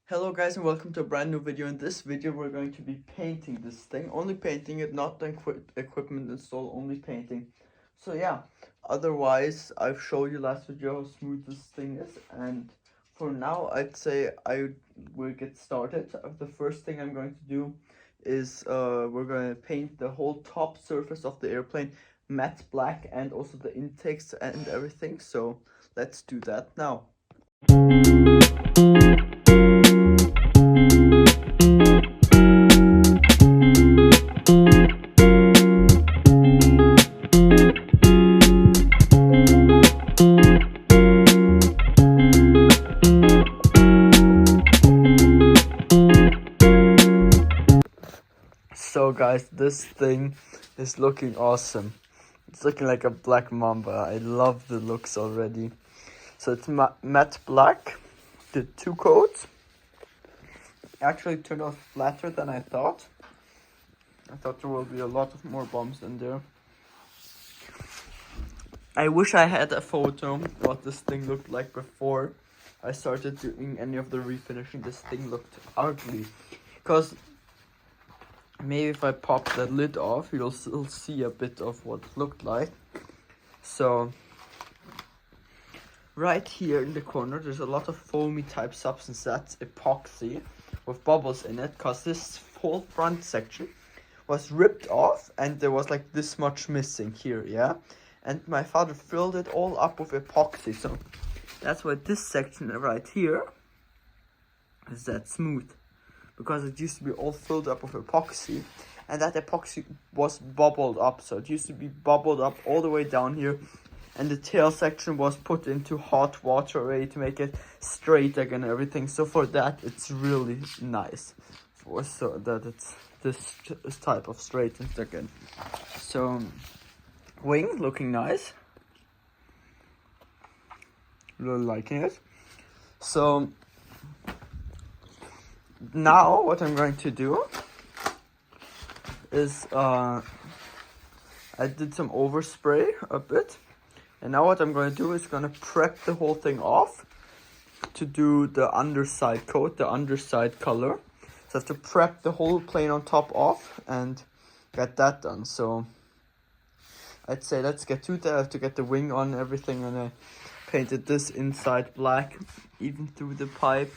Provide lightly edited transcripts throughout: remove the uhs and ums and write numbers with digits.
Hello guys and welcome to a brand new video. In this video we're going to be painting this thing. Only painting it, not the equipment install, only painting. So yeah, otherwise I've showed you last video how smooth this thing is, and for now I'd say I will get started. The first thing I'm going to do is we're going to paint the whole top surface of the airplane matte black, and also the intakes and everything. So let's do that now. So guys, this thing is looking awesome. It's looking like a black mamba. I love the looks already. So it's matte black, did 2 coats. Actually turned out flatter than I thought. I thought there will be a lot of more bumps in there. I wish I had a photo what this thing looked like before I started doing any of the refinishing. This thing looked ugly. Because maybe if I pop that lid off, you'll still see a bit of what it looked like. So right here in the corner there's a lot of foamy type substance. That's epoxy with bubbles in it, because this whole front section was ripped off and there was like this much missing here, yeah? And my father filled it all up with epoxy, so that's why this section right here is that smooth, because it used to be all filled up with epoxy, and that epoxy was bubbled up. So it used to be bubbled up all the way down here, and the tail section was put into hot water already to make it straight again and everything. So for that it's really nice, so that it's this type of straightened again. So wing looking nice, really liking it. So now what I'm going to do is I did some overspray a bit, and now what I'm going to do is going to prep the whole thing off to do the underside coat, the underside color. So I have to prep the whole plane on top off and get that done. So I'd say let's get to that. I have to get the wing on everything, and I painted this inside black even through the pipe,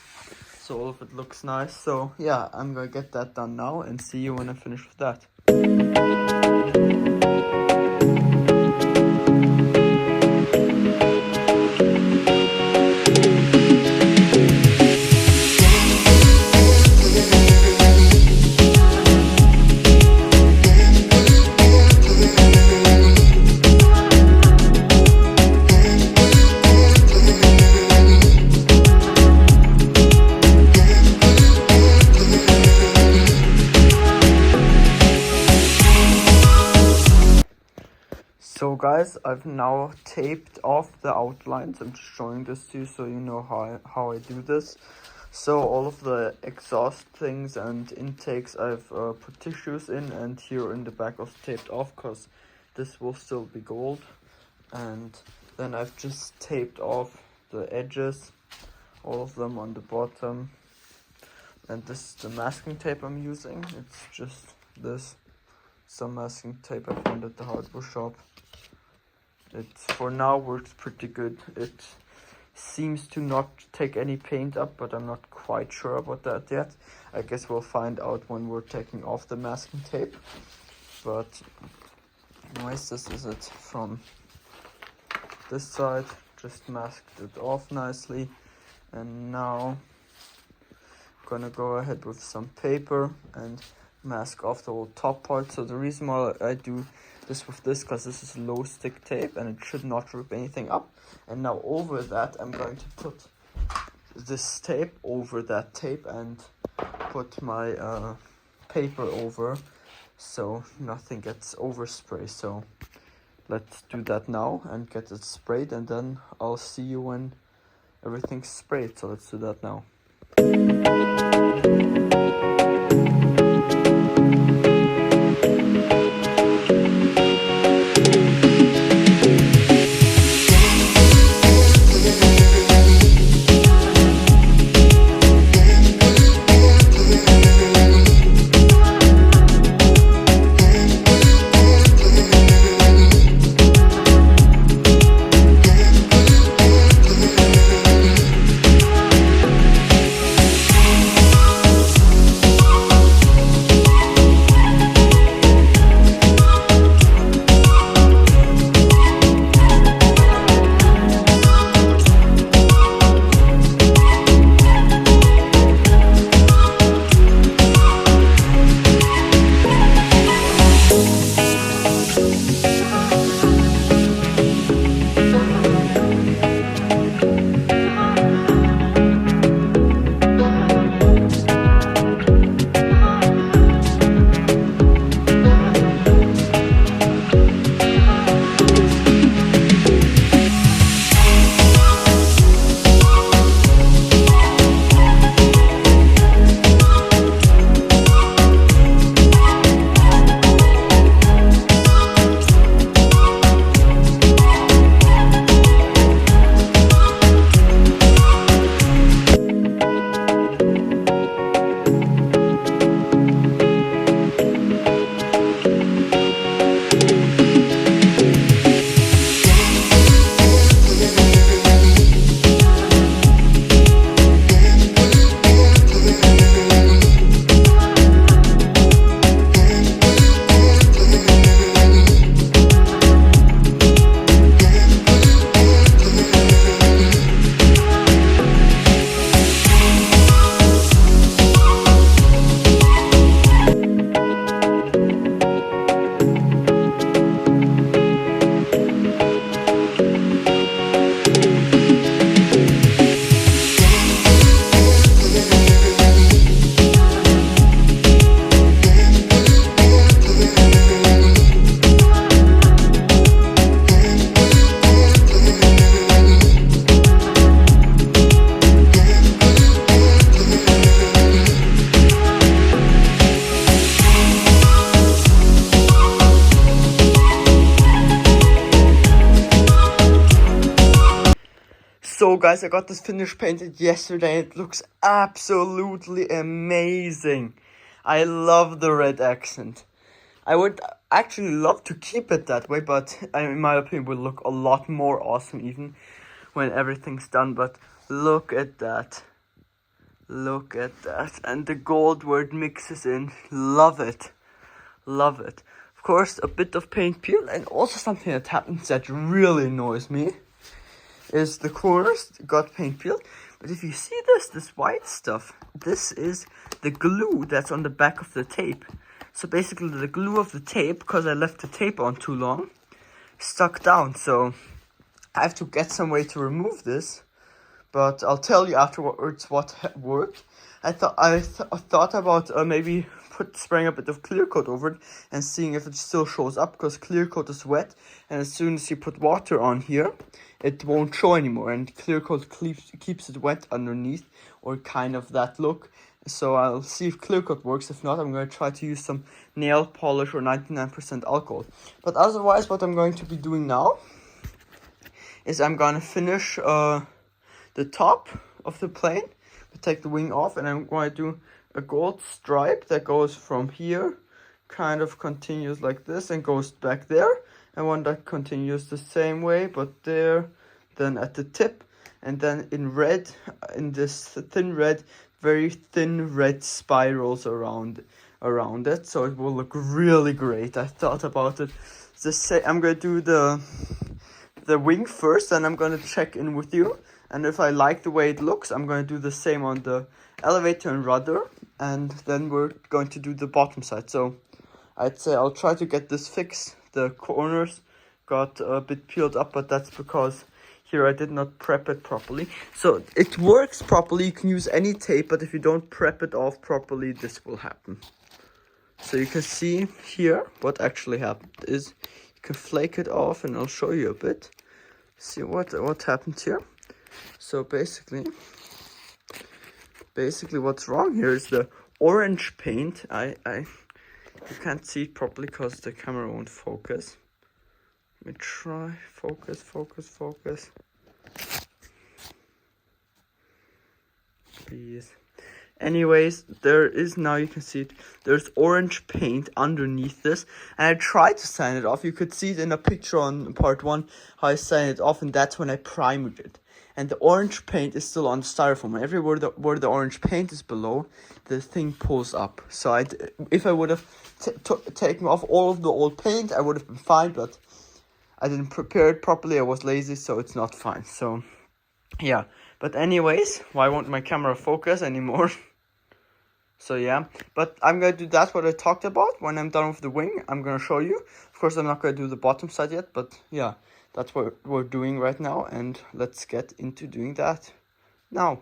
so all of it looks nice. So yeah, I'm gonna get that done now and see you when I finish with that. So guys, I've now taped off the outlines. I'm just showing this to you so you know how I do this. So all of the exhaust things and intakes I've put tissues in, and here in the back was taped off because this will still be gold. And then I've just taped off the edges, all of them on the bottom. And this is the masking tape I'm using. It's just this, some masking tape I found at the hardware shop. It for now works pretty good. It seems to not take any paint up, but I'm not quite sure about that yet. I guess we'll find out when we're taking off the masking tape. But anyways, this is it from this side. Just masked it off nicely, and now I'm gonna go ahead with some paper and mask off the whole top part. So the reason why I do this with this, because this is low stick tape and it should not rip anything up. And now over that I'm going to put this tape over that tape and put my paper over, so nothing gets overspray. So let's do that now and get it sprayed, and then I'll see you when everything's sprayed. So let's do that now. guys, I got this finish painted yesterday. It looks absolutely amazing. I love the red accent. I would actually love to keep it that way, but in my opinion, it will look a lot more awesome even when everything's done. But look at that. Look at that. And the gold where it mixes in. Love it. Love it. Of course, a bit of paint peel, and also something that happens that really annoys me is the corners got paint peeled. But if you see this white stuff, this is the glue that's on the back of the tape. So basically the glue of the tape, because I left the tape on too long, stuck down. So I have to get some way to remove this. But I'll tell you afterwards what worked. I thought about maybe spraying a bit of clear coat over it and seeing if it still shows up, because clear coat is wet, and as soon as you put water on here, it won't show anymore, and clear coat keeps it wet underneath, or kind of that look. So I'll see if clear coat works. If not, I'm going to try to use some nail polish or 99% alcohol. But otherwise, what I'm going to be doing now is I'm going to finish the top of the plane, take the wing off, and I'm going to do a gold stripe that goes from here, kind of continues like this and goes back there, and one that continues the same way but there, then at the tip, and then in red, in this thin red, very thin red spirals around it, so it will look really great. I thought about it. I'm going to do the wing first, and I'm going to check in with you, and if I like the way it looks, I'm going to do the same on the elevator and rudder, and then we're going to do the bottom side. So I'd say I'll try to get this fixed. The corners got a bit peeled up, but that's because here I did not prep it properly. So it works properly, you can use any tape, but if you don't prep it off properly, this will happen. So you can see here what actually happened is you can flake it off, and I'll show you a bit. See what happened here. So basically what's wrong here is the orange paint. You can't see it properly because the camera won't focus. Let me try. Focus. Please. Anyways, there is, now you can see it, there's orange paint underneath this, and I tried to sand it off. You could see it in a picture on part 1 how I sanded it off, and that's when I primed it. And the orange paint is still on the styrofoam, and everywhere where the orange paint is below, the thing pulls up. So if I would have taken off all of the old paint, I would have been fine, but I didn't prepare it properly. I was lazy, so it's not fine. So yeah, but anyways, why won't my camera focus anymore? So yeah, but I'm going to do that what I talked about. When I'm done with the wing, I'm going to show you. Of course, I'm not going to do the bottom side yet, but yeah, that's what we're doing right now, and let's get into doing that now.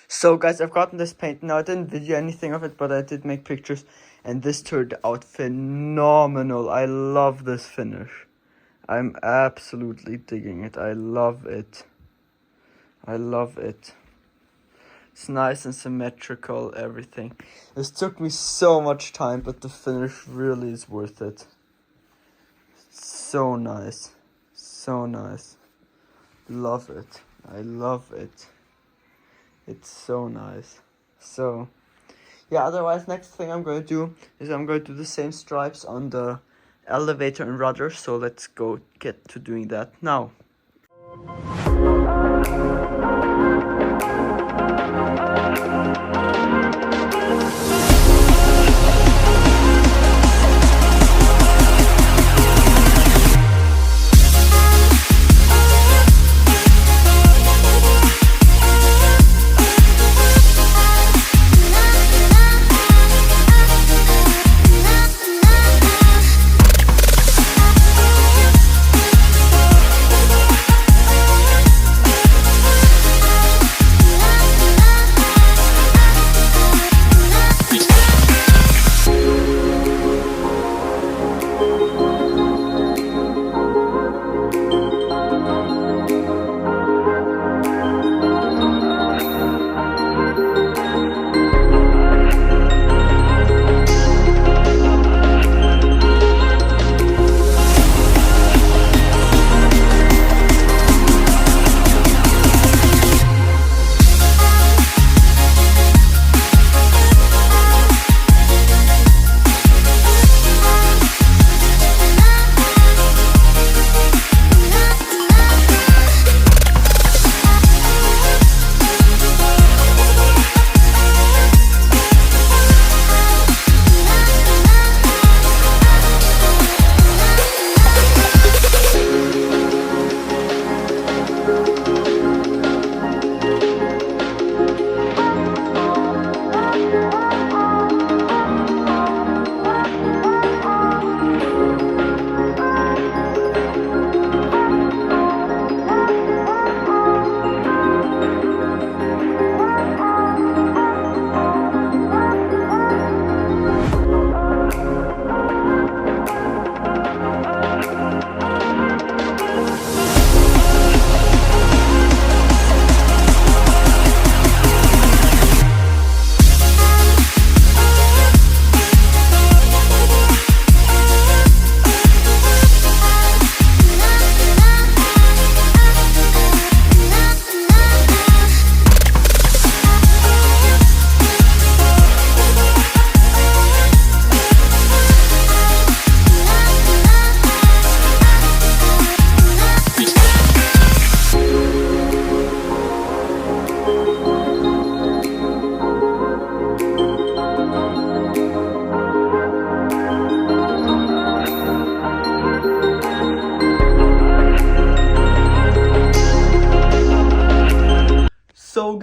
So guys, I've gotten this paint. Now I didn't video anything of it, but I did make pictures, and this turned out phenomenal. I love this finish. I'm absolutely digging it. I love it. It's nice and symmetrical, everything. This took me so much time, but the finish really is worth it. So nice. Love it. I love it. It's so nice. So yeah, otherwise, next thing I'm going to do is I'm going to do the same stripes on the elevator and rudder. So let's go get to doing that now.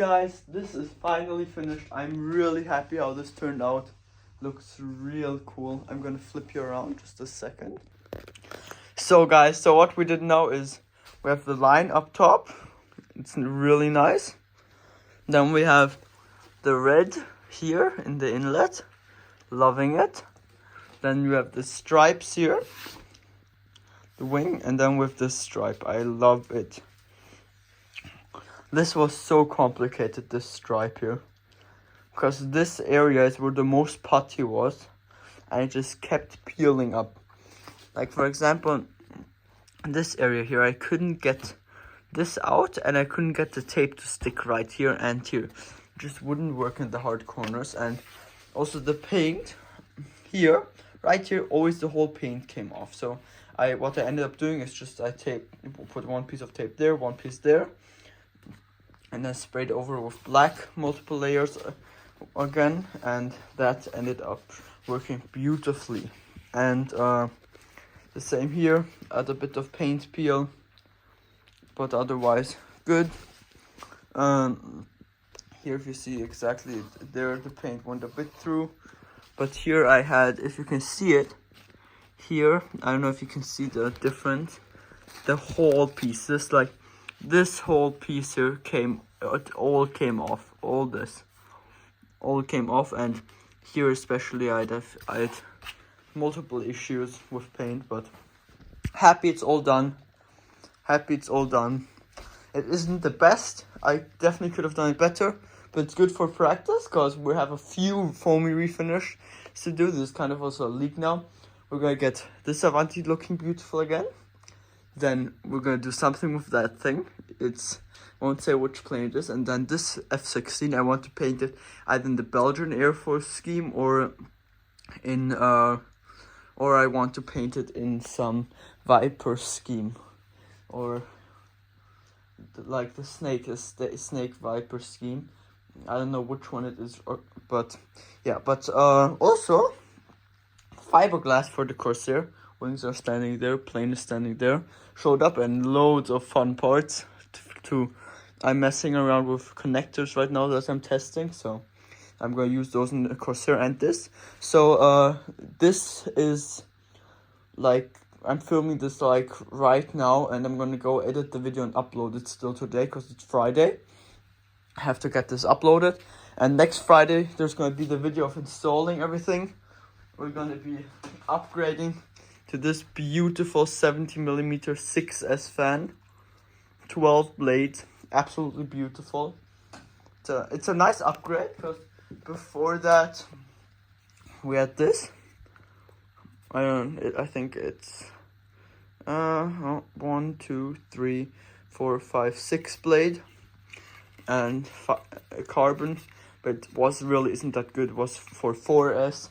guys, this is finally finished. I'm really happy how this turned out. Looks real cool. I'm gonna flip you around just a second. So guys, so what we did now is we have the line up top. It's really nice. Then we have the red here in the inlet. Loving it. Then you have the stripes here. The wing, and then with this stripe. I love it. This was so complicated, this stripe here. Because this area is where the most putty was. And it just kept peeling up. Like for example, this area here, I couldn't get this out. And I couldn't get the tape to stick right here and here. It just wouldn't work in the hard corners. And also the paint here, right here, always the whole paint came off. So what I ended up doing is just I put one piece of tape there, one piece there, and then sprayed over with black, multiple layers again, and that ended up working beautifully. And the same here, add a bit of paint peel, but otherwise good. Here if you see exactly there, the paint went a bit through, but here I had, if you can see it, here, I don't know if you can see the difference, the whole piece, this whole piece here it all came off, all came off, and here especially I had multiple issues with paint, but happy it's all done, It isn't the best, I definitely could have done it better, but it's good for practice, because we have a few foamy refinish to do. This is kind of also a leak now. We're gonna get this Avanti looking beautiful again. Then we're gonna do something with that thing. I won't say which plane it is. And then this F16, I want to paint it either in the Belgian Air Force scheme or I want to paint it in some Viper scheme, or like the Snake Viper scheme. I don't know which one it is, but yeah. But also fiberglass for the Corsair. Wings are standing there, plane is standing there. Showed up, and loads of fun parts. I'm messing around with connectors right now that I'm testing, so I'm gonna use those in the Corsair and this. So this is like, I'm filming this like right now, and I'm gonna go edit the video and upload it still today because it's Friday. I have to get this uploaded, and next Friday there's gonna be the video of installing everything. We're gonna be upgrading to this beautiful 70mm 6S fan, 12 blades, absolutely beautiful. It's a nice upgrade, because before that we had this. I think it's 1, 2, 3, 4, 5, 6 blade and carbon, but it isn't that good. It was for 4S.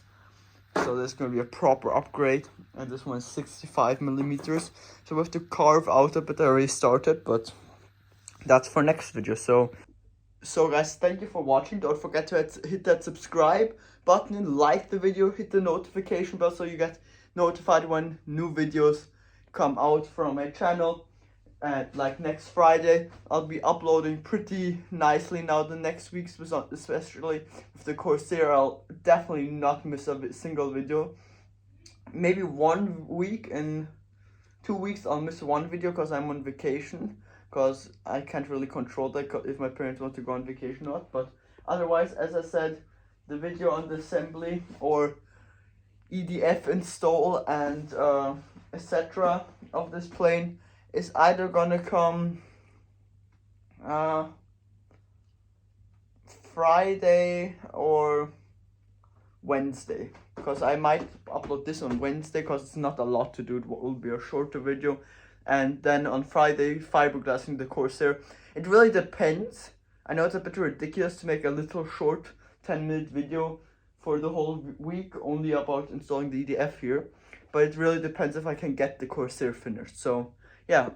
So there's going to be a proper upgrade, and this one is 65mm. So we have to carve out a bit. I already started, but that's for next video. So guys, thank you for watching. Don't forget to hit that subscribe button, like the video, hit the notification bell so you get notified when new videos come out from my channel. And like next Friday, I'll be uploading pretty nicely now. The next weeks, especially with the Corsair, I'll definitely not miss a single video. Maybe 1 week, in 2 weeks I'll miss one video because I'm on vacation, because I can't really control that if my parents want to go on vacation or not. But otherwise, as I said, the video on the assembly or EDF install and etc. of this plane is either gonna come Friday or Wednesday, because I might upload this on Wednesday because it's not a lot to do. It will be a shorter video, and then on Friday fiberglassing the Corsair. It really depends. I know it's a bit ridiculous to make a little short 10-minute video for the whole week only about installing the EDF here, but it really depends if I can get the Corsair finished. So yeah,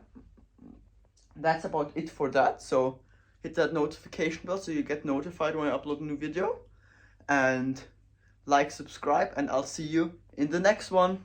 that's about it for that. So hit that notification bell so you get notified when I upload a new video, and like, subscribe, and I'll see you in the next one.